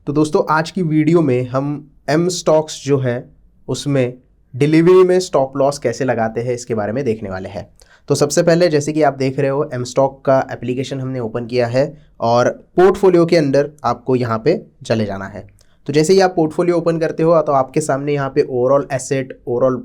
तो दोस्तों आज की वीडियो में हम एम स्टॉक्स जो है उसमें डिलीवरी में स्टॉप लॉस कैसे लगाते हैं इसके बारे में देखने वाले हैं। तो सबसे पहले जैसे कि आप देख रहे हो एम स्टॉक का एप्लीकेशन हमने ओपन किया है और पोर्टफोलियो के अंदर आपको यहाँ पे चले जाना है। तो जैसे ही आप पोर्टफोलियो ओपन करते हो तो आपके सामने यहाँ पे ओवरऑल एसेट, ओवरऑल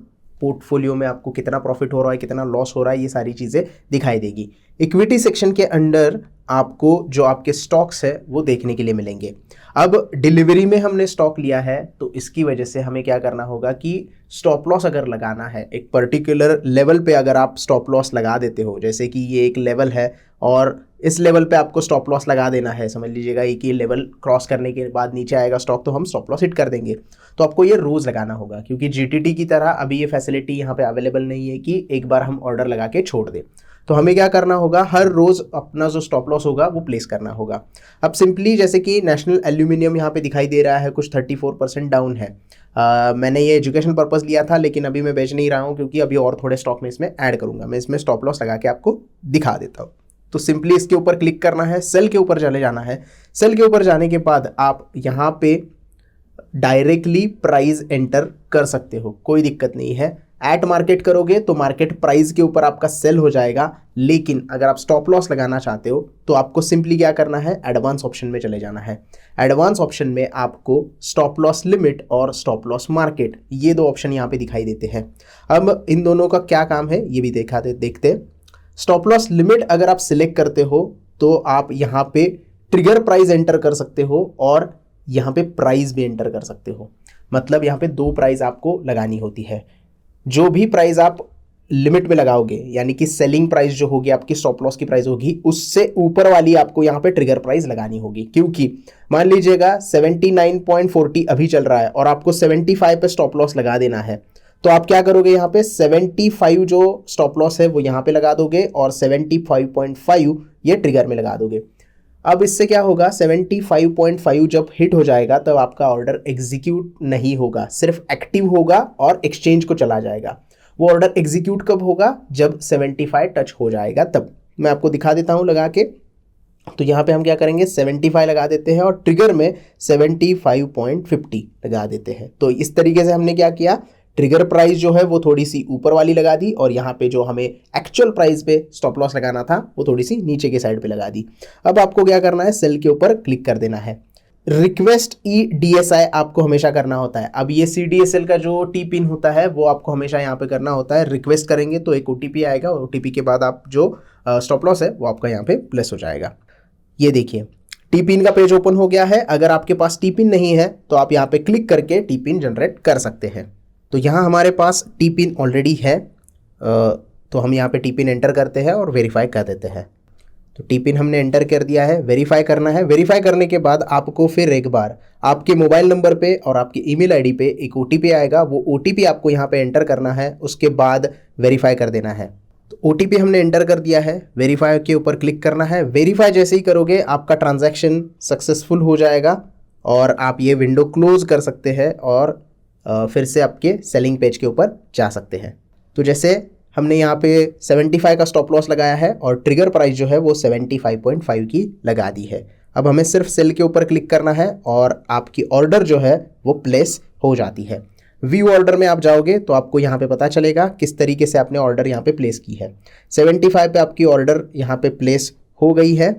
पोर्टफोलियो में आपको कितना प्रॉफिट हो रहा है, कितना लॉस हो रहा है, ये सारी चीज़ें दिखाई देगी। इक्विटी सेक्शन के अंदर आपको जो आपके स्टॉक्स है वो देखने के लिए मिलेंगे। अब डिलीवरी में हमने स्टॉक लिया है तो इसकी वजह से हमें क्या करना होगा कि स्टॉप लॉस अगर लगाना है एक पर्टिकुलर लेवल पे, अगर आप स्टॉप लॉस लगा देते हो, जैसे कि ये एक लेवल है और इस लेवल पे आपको स्टॉप लॉस लगा देना है, समझ लीजिएगा एक ये लेवल क्रॉस करने के बाद नीचे आएगा स्टॉक तो हम स्टॉप लॉस हिट कर देंगे। तो आपको ये रोज़ लगाना होगा क्योंकि जीटीटी की तरह अभी ये फैसिलिटी यहाँ पे अवेलेबल नहीं है कि एक बार हम ऑर्डर लगा के छोड़ दें। तो हमें क्या करना होगा, हर रोज़ अपना जो स्टॉप लॉस होगा वो प्लेस करना होगा। अब सिंपली जैसे कि नेशनल एल्यूमिनियम यहाँ पे दिखाई दे रहा है कुछ 34% डाउन है। मैंने ये एजुकेशन पर्पस लिया था लेकिन अभी मैं बेच नहीं रहा हूँ क्योंकि अभी और थोड़े स्टॉक में इसमें ऐड करूँगा। मैं इसमें स्टॉप लॉस लगा के आपको दिखा देता हूँ। तो सिंपली इसके ऊपर क्लिक करना है, सेल के ऊपर चले जाना है। सेल के ऊपर जाने के बाद आप यहाँ पे डायरेक्टली प्राइस एंटर कर सकते हो, कोई दिक्कत नहीं है। एट मार्केट करोगे तो मार्केट प्राइस के ऊपर आपका सेल हो जाएगा, लेकिन अगर आप स्टॉप लॉस लगाना चाहते हो तो आपको सिंपली क्या करना है, एडवांस ऑप्शन में चले जाना है। एडवांस ऑप्शन में आपको स्टॉप लॉस लिमिट और स्टॉप लॉस मार्केट, ये दो ऑप्शन यहाँ पे दिखाई देते हैं। अब इन दोनों का क्या काम है ये भी देखते। स्टॉप लॉस लिमिट अगर आप सिलेक्ट करते हो तो आप यहाँ पे ट्रिगर प्राइस एंटर कर सकते हो और यहाँ पे प्राइस भी एंटर कर सकते हो। मतलब यहाँ पे दो प्राइस आपको लगानी होती है। जो भी प्राइस आप लिमिट में लगाओगे, यानी कि सेलिंग प्राइस जो होगी आपकी, स्टॉप लॉस की प्राइस होगी, उससे ऊपर वाली आपको यहाँ पे ट्रिगर प्राइस लगानी होगी। क्योंकि मान लीजिएगा 79.40 अभी चल रहा है और आपको 75 पे स्टॉप लॉस लगा देना है, तो आप क्या करोगे, यहाँ पे 75 जो स्टॉप लॉस है वो यहाँ पे लगा दोगे और 75.5 ये ट्रिगर में लगा दोगे। अब इससे क्या होगा, 75.5 जब हिट हो जाएगा तब आपका ऑर्डर एग्जीक्यूट नहीं होगा, सिर्फ एक्टिव होगा और एक्सचेंज को चला जाएगा। वो ऑर्डर एग्जीक्यूट कब होगा, जब 75 टच हो जाएगा तब। मैं आपको दिखा देता हूँ लगा के। तो यहाँ पे हम क्या करेंगे, 75 लगा देते हैं और ट्रिगर में 75.50 लगा देते हैं। तो इस तरीके से हमने क्या किया, ट्रिगर प्राइस जो है वो थोड़ी सी ऊपर वाली लगा दी और यहाँ पे जो हमें एक्चुअल प्राइस पे स्टॉप लॉस लगाना था वो थोड़ी सी नीचे के साइड पे लगा दी। अब आपको क्या करना है, सेल के ऊपर क्लिक कर देना है। रिक्वेस्ट EDSI आपको हमेशा करना होता है। अब ये CDSL का जो टी पिन होता है वो आपको हमेशा यहाँ पे करना होता है। रिक्वेस्ट करेंगे तो एक OTP आएगा, OTP के बाद आप जो स्टॉप लॉस है वो आपका यहाँ पे प्लेस हो जाएगा। ये देखिए टी पिन का पेज ओपन हो गया है। अगर आपके पास टी पिन नहीं है तो आप यहाँ पे क्लिक करके टी पिन जनरेट कर सकते हैं। तो यहाँ हमारे पास टी पिन ऑलरेडी है, तो हम यहाँ पे टी पिन एंटर करते हैं और वेरीफाई कर देते हैं। तो टी पिन हमने एंटर कर दिया है, वेरीफाई करना है। वेरीफाई करने के बाद आपको फिर एक बार आपके मोबाइल नंबर पे और आपकी ईमेल आईडी पे एक OTP आएगा, वो OTP आपको यहाँ पे एंटर करना है, उसके बाद वेरीफाई कर देना है। तो OTP हमने एंटर कर दिया है, वेरीफाई के ऊपर क्लिक करना है। वेरीफाई जैसे ही करोगे आपका ट्रांजैक्शन सक्सेसफुल हो जाएगा और आप ये विंडो क्लोज कर सकते हैं और फिर से आपके सेलिंग पेज के ऊपर जा सकते हैं। तो जैसे हमने यहाँ पे 75 का स्टॉप लॉस लगाया है और ट्रिगर प्राइस जो है वो 75.5 की लगा दी है। अब हमें सिर्फ सेल के ऊपर क्लिक करना है और आपकी ऑर्डर जो है वो प्लेस हो जाती है। व्यू ऑर्डर में आप जाओगे तो आपको यहाँ पे पता चलेगा किस तरीके से आपने ऑर्डर यहाँ पे प्लेस की है। 75 पे आपकी ऑर्डर यहाँ पे प्लेस हो गई है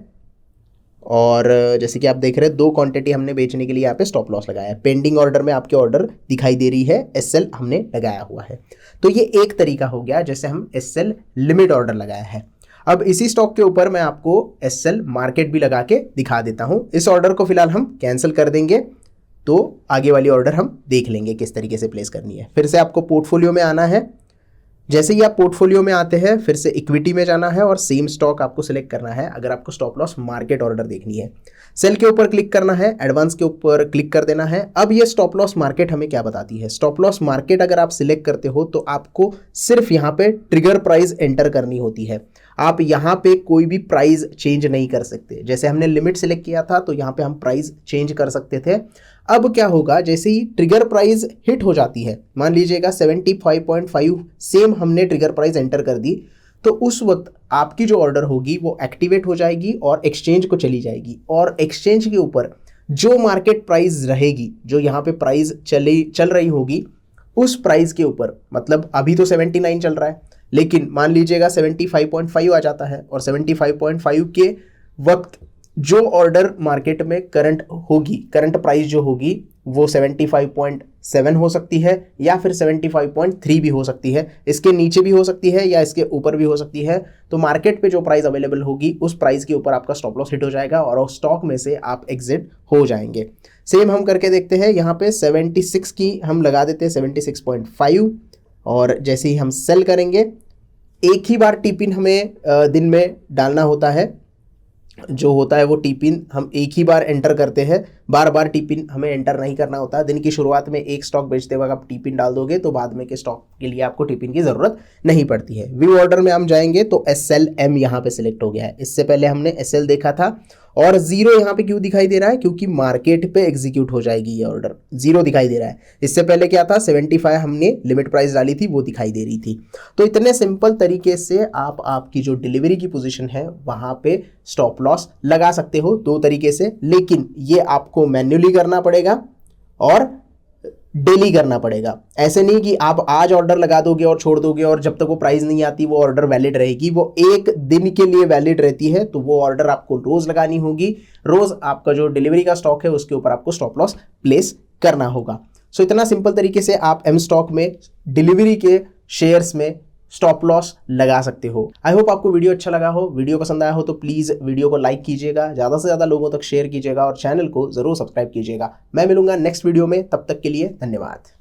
और जैसे कि आप देख रहे हैं दो क्वांटिटी हमने बेचने के लिए यहाँ पे स्टॉप लॉस लगाया है। पेंडिंग ऑर्डर में आपके ऑर्डर दिखाई दे रही है, SL हमने लगाया हुआ है। तो ये एक तरीका हो गया जैसे हम SL लिमिट ऑर्डर लगाया है। अब इसी स्टॉक के ऊपर मैं आपको SL मार्केट भी लगा के दिखा देता हूँ। इस ऑर्डर को फिलहाल हम कैंसिल कर देंगे, तो आगे वाली ऑर्डर हम देख लेंगे किस तरीके से प्लेस करनी है। फिर से आपको पोर्टफोलियो में आना है। जैसे ही आप पोर्टफोलियो में आते हैं फिर से इक्विटी में जाना है और सेम स्टॉक आपको सिलेक्ट करना है अगर आपको स्टॉप लॉस मार्केट ऑर्डर देखनी है। सेल के ऊपर क्लिक करना है, एडवांस के ऊपर क्लिक कर देना है। अब ये स्टॉप लॉस मार्केट हमें क्या बताती है, स्टॉप लॉस मार्केट अगर आप सिलेक्ट करते हो तो आपको सिर्फ यहाँ पे ट्रिगर प्राइस एंटर करनी होती है। आप यहाँ पे कोई भी प्राइस चेंज नहीं कर सकते। जैसे हमने लिमिट सिलेक्ट किया था तो यहाँ पे हम प्राइस चेंज कर सकते थे। अब क्या होगा, जैसे ही ट्रिगर प्राइस हिट हो जाती है, मान लीजिएगा 75.5 सेम हमने ट्रिगर प्राइस एंटर कर दी, तो उस वक्त आपकी जो ऑर्डर होगी वो एक्टिवेट हो जाएगी और एक्सचेंज को चली जाएगी और एक्सचेंज के ऊपर जो मार्केट प्राइस रहेगी, जो यहाँ पे प्राइस चल रही होगी उस प्राइस के ऊपर, मतलब अभी तो 79 चल रहा है, लेकिन मान लीजिएगा 75.5 आ जाता है और 75.5 के वक्त जो ऑर्डर मार्केट में करंट होगी, करंट प्राइस जो होगी वो 75.7 हो सकती है या फिर 75.3 भी हो सकती है, इसके नीचे भी हो सकती है या इसके ऊपर भी हो सकती है। तो मार्केट पे जो प्राइस अवेलेबल होगी उस प्राइस के ऊपर आपका स्टॉप लॉस हिट हो जाएगा और उस स्टॉक में से आप एग्जिट हो जाएंगे। सेम हम करके देखते हैं, यहाँ पे 76 की हम लगा देते हैं 76.5 और जैसे ही हम सेल करेंगे, एक ही बार टी पिन हमें दिन में डालना होता है, जो होता है वो टी पिन हम एक ही बार एंटर करते हैं, बार बार टी पिन हमें एंटर नहीं करना होता। दिन की शुरुआत में एक स्टॉक बेचते वक्त आप टी पिन डाल दोगे तो बाद में के स्टॉक के लिए आपको टी पिन की ज़रूरत नहीं पड़ती है। व्यू ऑर्डर में हम जाएंगे तो SLM यहाँ पे सिलेक्ट हो गया है, इससे पहले हमने SL देखा था और जीरो यहाँ पे क्यों दिखाई दे रहा है, क्योंकि मार्केट पे एग्जीक्यूट हो जाएगी ये ऑर्डर, जीरो दिखाई दे रहा है। इससे पहले क्या था, 75 हमने लिमिट प्राइस डाली थी वो दिखाई दे रही थी। तो इतने सिंपल तरीके से आप आपकी जो डिलीवरी की पोजीशन है वहां पे स्टॉप लॉस लगा सकते हो, दो तरीके से, लेकिन ये आपको मैन्युअली करना पड़ेगा और डेली करना पड़ेगा। ऐसे नहीं कि आप आज ऑर्डर लगा दोगे और छोड़ दोगे और जब तक वो प्राइस नहीं आती वो ऑर्डर वैलिड रहेगी, वो एक दिन के लिए वैलिड रहती है। तो वो ऑर्डर आपको रोज लगानी होगी, रोज आपका जो डिलीवरी का स्टॉक है उसके ऊपर आपको स्टॉप लॉस प्लेस करना होगा। सो इतना सिंपल तरीके से आप एम स्टॉक में डिलीवरी के शेयर्स में स्टॉप लॉस लगा सकते हो। आई होप आपको वीडियो अच्छा लगा हो, वीडियो पसंद आया हो तो प्लीज़ वीडियो को लाइक कीजिएगा, ज़्यादा से ज़्यादा लोगों तक शेयर कीजिएगा और चैनल को ज़रूर सब्सक्राइब कीजिएगा। मैं मिलूंगा नेक्स्ट वीडियो में, तब तक के लिए धन्यवाद।